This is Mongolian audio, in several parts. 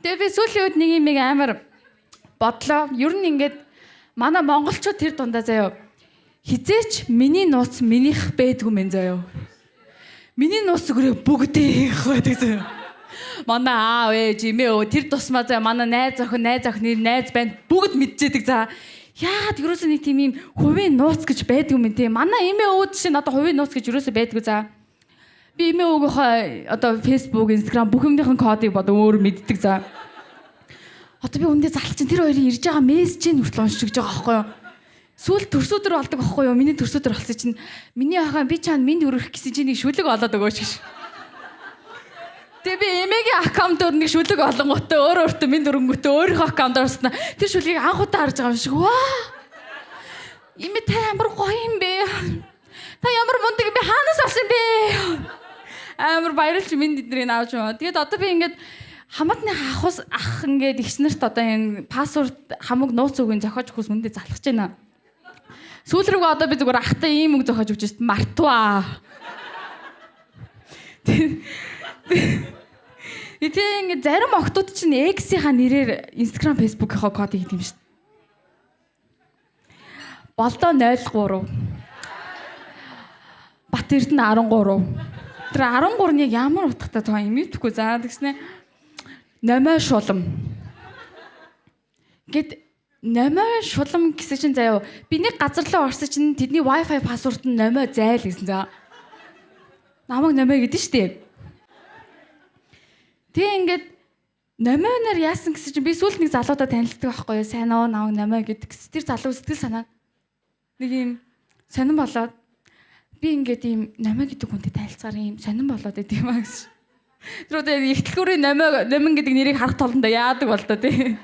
Тэгээ би сүүлийн үед нэг юм амар бодлоо. Ер нь ингээд манай монголчууд тэр дундаа заяа хизээч миний нууц минийх бэдгүй мэн заяа. Миний нууц зүгээр бүгдийнх байдаг заяа. Манай аав ээж эмээ өө тэр тусмаа заяа манай найз охины найз байна бүгд мэдчихэдэг за. Яагаад ерөөсөө нэг тийм юм хувийн нууц гэж байдгүй мэн те. Манай эмээ өө чинь одоо хувийн нууц гэж ерөөсөө байдгүй за. Би эмээ өвгийнхөө одоо Facebook, Instagram бүх юмныхын кодыг бод өөр мэддэг за. Одоо би үндэ залж чинь тэр хоёрын ирж байгаа мессежийг хүртэл уншиж байгаа байхгүй юу? Сүүл төрсөдөр болдог байхгүй юу? Миний төрсөдөр болсон чинь миний ахаа би чанд минь өрөх гэсэн чинь нэг шүлэг олоод өгөөч гэж. Тэгээ би эмээгийн аккаунтаар нэг шүлэг олонготой өөртөө минь дөрөнгөтэй өөрийнхөө аккаунтаар орсноо. Тэр шүлгийг анх удаа харж байгаа юм шиг. Ваа! Эмээ та ямар гоё юм бэ? Та ямар мундаг би хаанаас авсан бэ? Амар баярлж минь эднийг авч яваа. Тэгээд одоо би ингээд хамаатны ах ингээд ихс нарт одоо энэ пассворд хамаг нууц үгийн зохиож өгөхөөс үндэ залхаж байна. Сүүл рүүгээ одоо би зүгээр ахтай ийм үг зохиож өгч шít мартваа. Гэтэ ингээд зарим охтууд чинь X-ийнхаа нэрээр Instagram, Facebook-ийнхаа код хийх юм шít. Болдоо 03. Бат Эрдэнэ 13. Тэр 13-ыг ямар утгатай тоо юм мэдхгүй за тэгснэ номой шулам. Гэт номой шулам гэсэн чинь заяа би нэг газар руу орсон чинь тэдний Wi-Fi пассворд нь номой зайл гэсэн за. Намайг номой гэдэг штеп. Тэгээ ингээд номойноор яасан гэсэн чинь би сүүлд нэг залуудаа танилцдаг байхгүй юу? Сайн уу намайг номой гэдэг. Тэр залуу сэтгэл санаа нэг юм сонирн болоод би ингээд ийм номой гэдэг хүнтэй танилцахаар ийм сонирн болоод байт юм аа гэсэн. Тэр одоо ихтлгүүрийн номин гэдэг нэрийг харах толондоо яадаг бол тоо тий.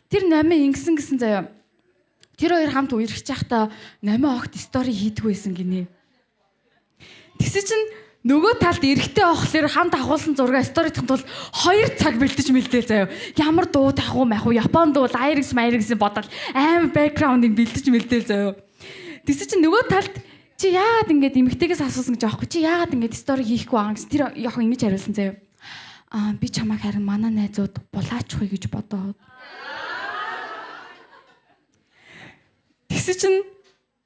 Тэр номын ингэсэн гэсэн заяа. Тэр хоёр хамт үерхэж байхдаа номын огт стори хийдэг байсан гинэ. Тэгсэн чинь нөгөө талд эрэгтэй авахлаар хамт агуулсан зураг сторидх тул 2 цаг бэлдэж мэлдээ заяа. Ямар дуу тахуу махуу Японд дуу Lyrics бодоод амар бэкграундыг бэлдэж мэлдээ заяа. Тэгсэн чинь нөгөө талд чи яагаад ингэж эмэгтэйгээс асуусан гэж аахгүй чи яагаад ингэж стори хийхгүй байгаа гэсэн тэр яг ингэж хариулсан заяа. Би чамайг харин манай найзууд булаачихгүй гэж бодоод. Тэгсэн чинь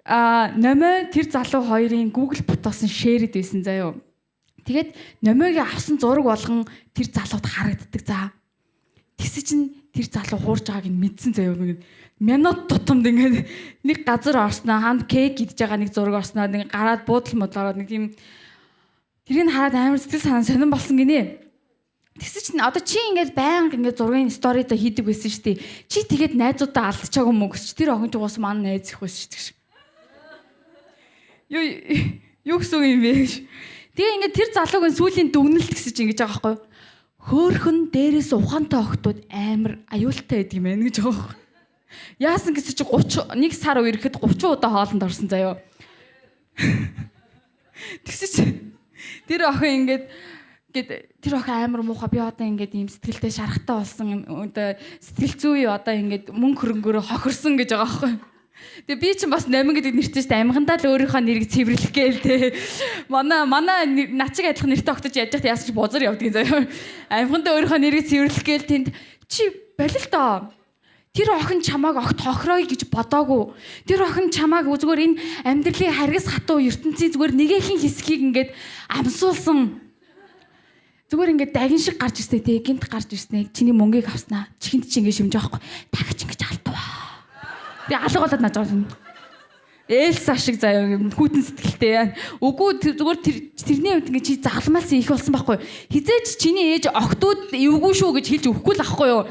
номой тэр залуу хоёрын Google фотосын шеэрэд байсан заяа. Тэгээд номойг авсан зураг болгон тэр залууд харагддаг за. Тэгсэн чинь тэр залуу хуурж байгааг нь мэдсэн заяа. Минут тутамд ингээд нэг газар орсноо ханд кек идж байгаа нэг зураг орсноо нэг гараад буудал модлороод нэг тийм тэрийг хараад амар сэтгэл санаа сонирн болсон гинэ. Тэгсэн чинь одоо чи ингээд байнга ингээд зургийн сторидо хийдэг байсан шүү дээ. Чи тэгээд найзуудаа алдчихаагүй мүү гэсч тэр охин жуус маань найз их байсан шүү дээ. Юу гэсэн юм бэ? Тэгээ ингээд тэр залуугийн сүүлийн дүгнэлт гэсэн чинь ингэж байгаа байхгүй юу? Хөөхөн дээрээс ухаантай охтууд амар аюултай байдаг юм байна гэж байгаа байхгүй юу? Яасан гэсэн чи 31 сар үерэхэд 30 удаа хоолнд орсон заяа. Тэгсэн чи тэр охин ингээд тэр охин амар муухай би одоо ингээд ийм сэтгэлтэй шарахтай болсон одоо сэтгэл зүй одоо ингээд мөнгө хөрөнгөөрөө хохирсон гэж байгаа байхгүй. Тэгээ би чинь бас номин гэдэг нэртэй шүү дээ амхандаа л өөрийнхөө нэрийг цэвэрлэх гээл те. Манай начиг адилхан нэртэй огтож яаж яхад яасан чи бузар явдгийн заяа. Амхандаа өөрийнхөө нэрийг цэвэрлэх гээл тэнд чи болил доо. Тэр охин чамааг огт хохирооё гэж бодоогүй. Тэр охин чамааг зүгээр энэ амьдралын харгас хатуу ертөнцийн зүгээр нэгэхийн хэсгийг ингээд амсуулсан. Зүгээр ингээд дагин шиг гарч ирсэ те гинт гарч ирснэ. Чиний мөнгийг авснаа. Чихэнд чи ингээд шимж байгаа хгүй. Дахиж ингэж алдваа. Би алга болоод нааж байгаа юм. Элса шиг заяа хүүтэн сэтгэлтэй. Үгүй зүгээр тэрний хувьд ингээд чи загламалсан их болсон байхгүй. Хизээч чиний ээж огтуд эвгүй шүү гэж хэлж өгөхгүй л ахгүй юу.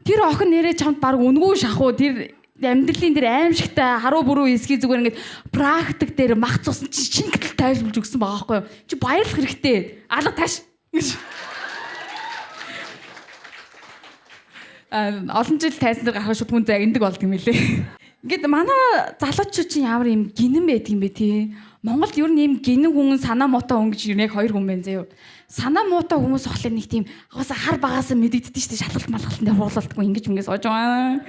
Тэр охин нэрээ чамд баг үнгүй шахуу тэр амьдралын тэр аимшигтай харуу бүрүү эсгий зүгээр ингээд практик дээр мах цусан чи шингэтэл тайлбарж өгсөн байгаа байхгүй юу. Чи баярлах хэрэгтэй. Алга тааш. Олон жил тайсан дээр гарах шууд хүн загиндаг болд юм лээ. Ингээд манай залуучууд чинь ямар юм гинэн байдаг юм бэ тий. Монголд ер нь ийм гинэн хүн санаа муутай хүн гэж яг хоёр хүн байна заяа. Санаа муутай хүмүүс болохоор нэг тийм агаас хар багаас мэдэгддэг шүү дээ. Шалгалт малгалтанд хуулалтгүй ингэж ингэж сууж байгаа.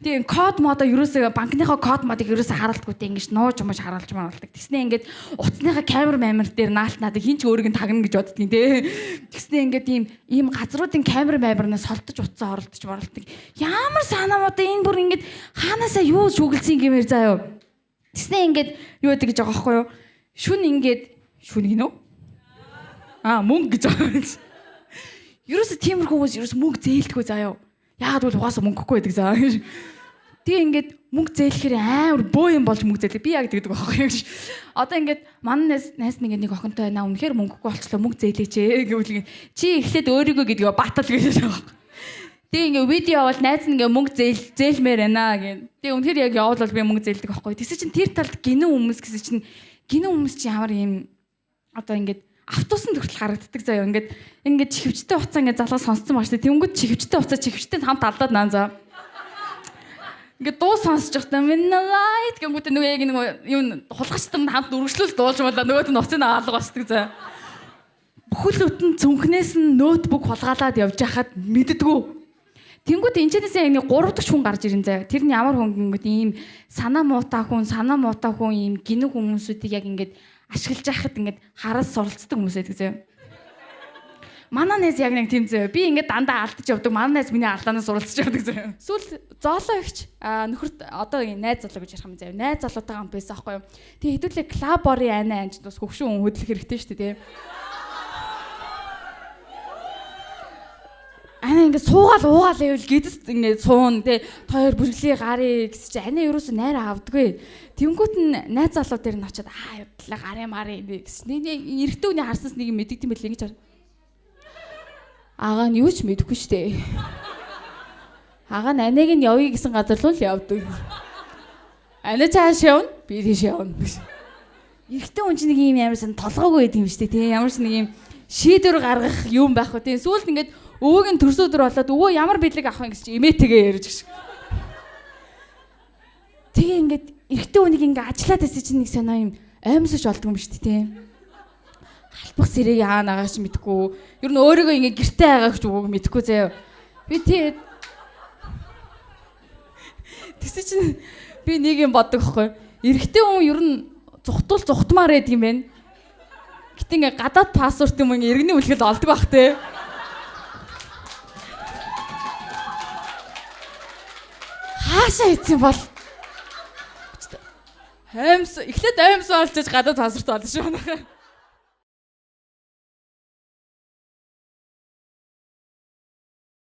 Тийм код модоо ерөөсөө банкныхаа код модыг ерөөсөө харуулдаггүй те ингэж нууж юмш харуулж маруулдаг. Тэснэ ингээд утасныхаа камер мамер дээр наалт надад хин ч өөрийг нь тагна гэж боддгийн те. Тэснэ ингээд ийм газруудын камер мамернаас солдож утсаа оролдож маралдаг. Ямар санаа муутай энэ бүр ингээд хаанаасаа юу шүглцэн гэмээр заяа. Тэснэ ингээд юу гэдэг гэж байгаа байхгүй юу? Шүн гинөө? Мөнгө гэж байгаа. Ерөөсө тиймэрхүү хүмүүс ерөөсө мөнгө зээлдэггүй заяа. Яагаад гэвэл угаасаа мөнгөгүй байдаг заа. Тэгээ ингээд мөнгө зээлэхээр амар бөө юм болж мөнгө зээлдэг. Би яг тэгдэг байхгүй юу? Одоо ингээд манай найс нэг охинтой байна. Үнэхээр мөнгөгүй болчлоо мөнгө зээлээч гэвэл чи эхлээд өөрийгөө гэдгээ батал гэж байгаа. Тэгээ ингээд видео аваад найз нь ингээд мөнгө зээлмээр байна гэх. Тэгээ үнэхээр яг явуулбал би мөнгө зээлдэг байхгүй юу? Тэсэ чинь тэр талд гинэн хүмүүс гэсэн чинь гинэн хүмүүс чинь ямар юм одоо ингээд автобусын төртөл харагддаг заяа. Ингээд чихвчтэй уцаа ингээд залгаа сонсцсон маш тэ. Тэнгүүд чихвчтэй уцаа чихвчтэй хамт алдаад наан заа. Ингээд дуу сонсож байхдаа Midnight гэнгүүт нөгөө яг нэг юм хулгачтай хамт үргэлжлүүл дуулж байлаа. Нөгөөд нь уцын аалга басдаг заа. Бүхэл бүтэн цүнхнээс нь ноутбук хулгаалаад явж хахад мэддэггүй. Тэнгүүд энэчнээс яг нэг 3 дахь хүн гарч ирэн заяа. Тэр нь ямар хүн гингүүд ийм санаа муутай хүн ийм гинэн хүмүүсүүдийг яг ингээд ашиглаж байхад ингээд хараас суралцдаг хүмүүс байдаг заяа. Манай найз яг нэг тийм заяа. Би ингээд дандаа алдаж явдаг. Манай найз миний алдаанаас суралцж явдаг заяа. Сүүл зоолоо ихч нөхөрт одоо найз залуу гэж ярих юм заяа. Найз залуутайгаа хамт байсан аахгүй юу. Тэгээ хэдүүлээ клабори анч бас хөвшин хөдлөх хэрэгтэй шүү дээ. Ана ингээд суугаал уугаал байвал гэдэс ингээд суун тэ тоор бүрглээ гарыг гэсэн чи ана ерөөсөө найраа авдаггүй. Тэнгүүт нь найз залуу дээр нь очиод явдлаа гараа мараа гэсэн. Нэг эрэгтэй хүний харснаас нэг юм мэддэг юм байл ингэж хар. Агаа нь юу ч мэдэхгүй штэ. Агаа нь аныг нь явъя гэсэн газар л явдаг. Ана цааш явна, би тийш явна. Эрэгтэй хүн чинь нэг юм ямарсан толгоогүй байд юм штэ тий. Ямар ч нэг юм шийдвэр гаргах юм байхгүй тий. Сүүлд ингээд өвөгийн төрсөдөр болоод өвөө ямар бидлэг авах юм гэж чи эмээтэйгээ ярьж гш. Тэгээ ингээд эрэгтэй хүнийг ингээд ажиллаад байсан чинь нэг санаа юм аимсаж болдго юм шүү дээ тий. Халбах сэрэг яана агаач мэдгүй. Ер нь өөрийгөө ингээд гэртээ агаа гэж өгөөг мэдгүй заяа. Би тий. Тэсэ чинь би нэг юм боддог байхгүй. Эрэгтэй хүн ер нь зүхтмаар байдаг юм байна. Гэтэ ингээд гадаад пассворт юм ингээд иргэний үлгэл олдог бах тий. Хаашаа ийцэн бол эхлээд аимс олж гадаад пассворт олж шүү.